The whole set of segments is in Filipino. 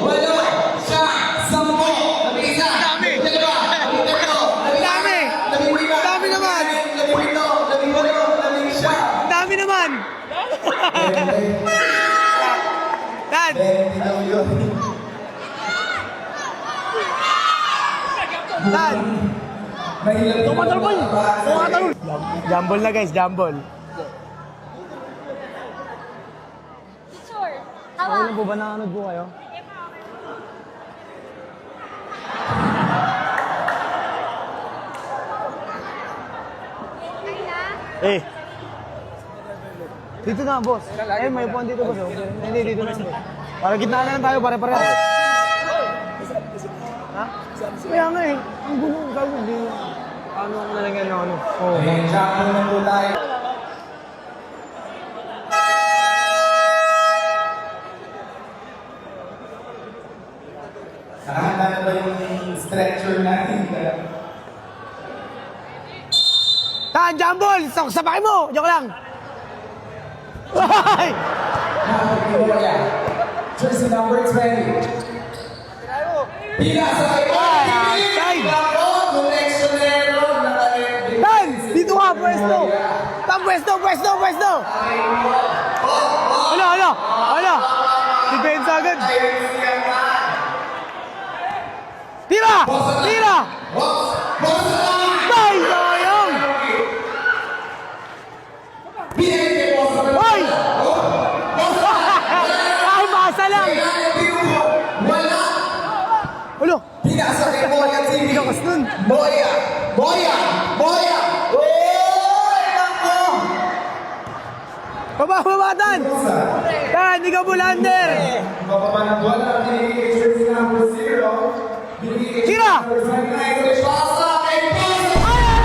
walo, siyam, sampo, labing-isa, Dami. labing-dalawa, labing-tatlo, Dami. labing-lima, Dami naman. labing-pito, labing-walo, labing-siyam. Dami naman. Dan. Dan. Tumatalbol! Tumatalbol! Jumble na guys, jumble. Sure. Hawak. Ano po ba nanonood po kayo? Eh, Dito na, boss. Eh, may upuan dito, boss. Oh. Hindi, dito na, boss. Para gitna na lang tayo, pare-pareho. Ha? Kaya nga eh. Ang gulo, sabi hindi. Ano ako na lang yan, ano? Oh. Ayan, jump na po tayo. Nakahanda na ba yung stretcher natin? Tan, jumble! Sabay mo! Joke lang! Ay! Jersey number 20. Pinasa kayo! outside! Bravo! Connectionero! Tan! Dito ka, pwesto! Tan, pwesto, pwesto, pwesto! Ano, ano? Ano? Depensa agad! Tira! Tira! Ay, sayang! Ay! Ay, masa lang! Wala! Ulo! Pinasa kay Boya TV. Lakas nun. Boya! Boya! Boya! Oy! Nako! Baba, baba, Tan! Tan, ikaw bulander! Bababa ng bola ang binigay kay jersey number 0. Binigay kay Tira! number 29. Pasa kay Pasa!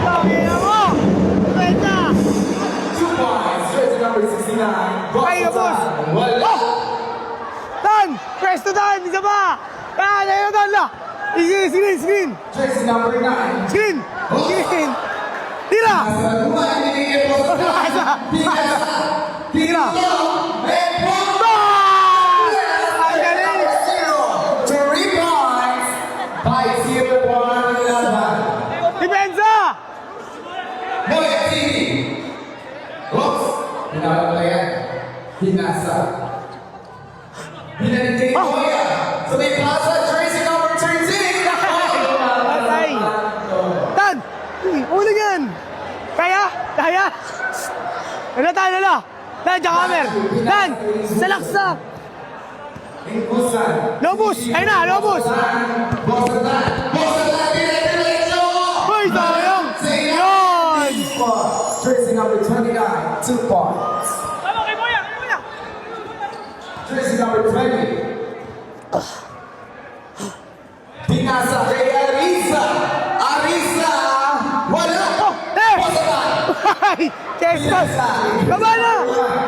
Tangina mo! Pwede! 2 points. Jersey number 69. Ay, boss! Wala! Oh! Tan! Presto, Tan! Isa pa! Tan! Ayun, Tan! La! Screen! Screen! Jersey number 9. Screen! Screen! Tira! Sa luma ang binigay kay Pasa. Pasa! Pinasa! Tira! And one! Ang galing! 3 points. 5-0 po ang laban. Depensa! Boya TV. Oops! Hinawag na yan. Hinasa. Hinanin kay Boya. So may Plaza jersey number 13. Patay! Tan! Ulo yan! Kaya? Kaya? Ano tayo na? Tan, dyan kamer! Tan! Salaksak! Ingusan. Lobos! Ayun na! Lobos! Bosatan. Bosatan. Diretso. Hoy! Sayang! Yun! Jersey number 29. 2 points. Jersey number 20. Pinasa kay Arisa. Arisa. Wala. Eh! Bosatan. Ay! Chestos! Baba na!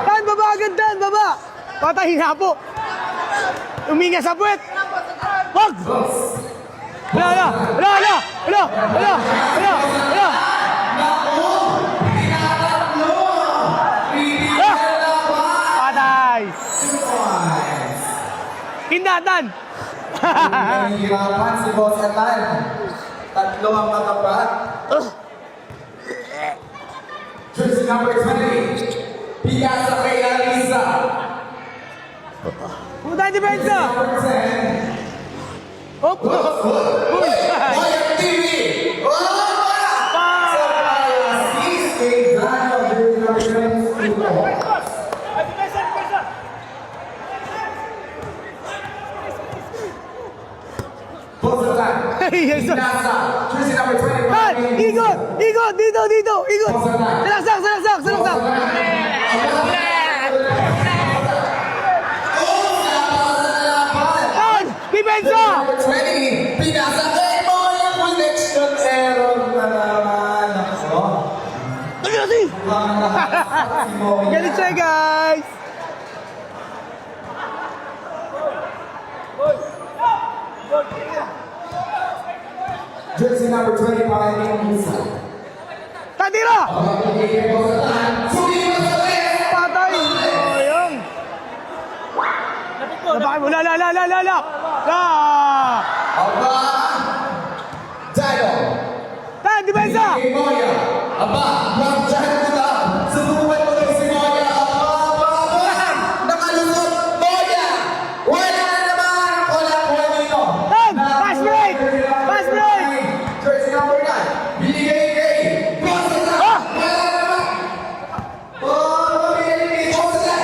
Tan, baba agad, Tan! Baba! Patay na po! Uminga sa puwet! Wag! Wala! Wala! Wala! Wala! Wala! Wala! Wala! Dan. Nahihirapan si Boss Atan. Tatlo ang matapat. Jersey number 20. Piazza kay Alisa. Pumunta yung depensa. Number 10. Hop. Uy. Boyang TV. Oh! Assist kay Daniel. Jersey number 22. Boss Atan. Hey, Jesus. Piazza. Jersey number 25. Dan, ikot. Ikot. Dito. Ikot. Salaksak. Dan, depensa. Number 20, Piazza kay Boyang connection error na naman. Ako. Tagasi! Si Boyang. Galit siya, guys. Jersey number 20 para kay Musa. Tadira. Sugi mo sa left. Patay. Ayun. Napakay mo. La. Aba. Jairo. Dan, depensa. Kay Boyang. Aba. Block Jairo mo na. Subukan mo lang si Boyang. Aba. Nakalusot. Boyang. Wala na naman. Wala po dito. Dan, pass break. Jersey number 9. Binigay kay Boss Atan. Ah! Wala na naman. Oh, binigay kay Boss Atan.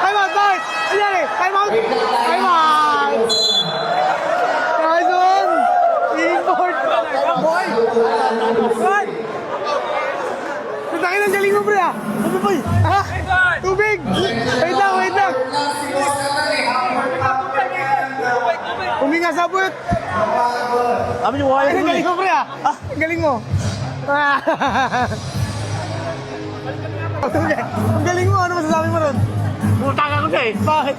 Time out, bakit? Anyari? Time out! Nice one! Import! Boy! Boy! Tutakin ang galing mo, pre, ah! Sabi, boy! Ha? Tubig! Wait lang! Si Boss Atan eh. Huminga sa puwet! Sabi niyo, wala Ang yun galing eh. mo, pre, ah! Ang galing mo! Ang galing mo! Ano masasabi mo ron? Putang ako siya eh. Bakit?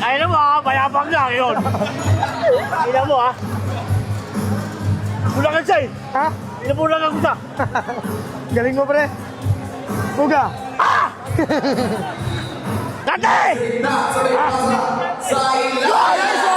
Ayun mo ah, mayabang lang yun. Ina mo ah. Bulangan siya eh. Ha? Inabulang ako siya. Galing mo, pre! Buga! Dati! Na sa may pasa sa ilalim.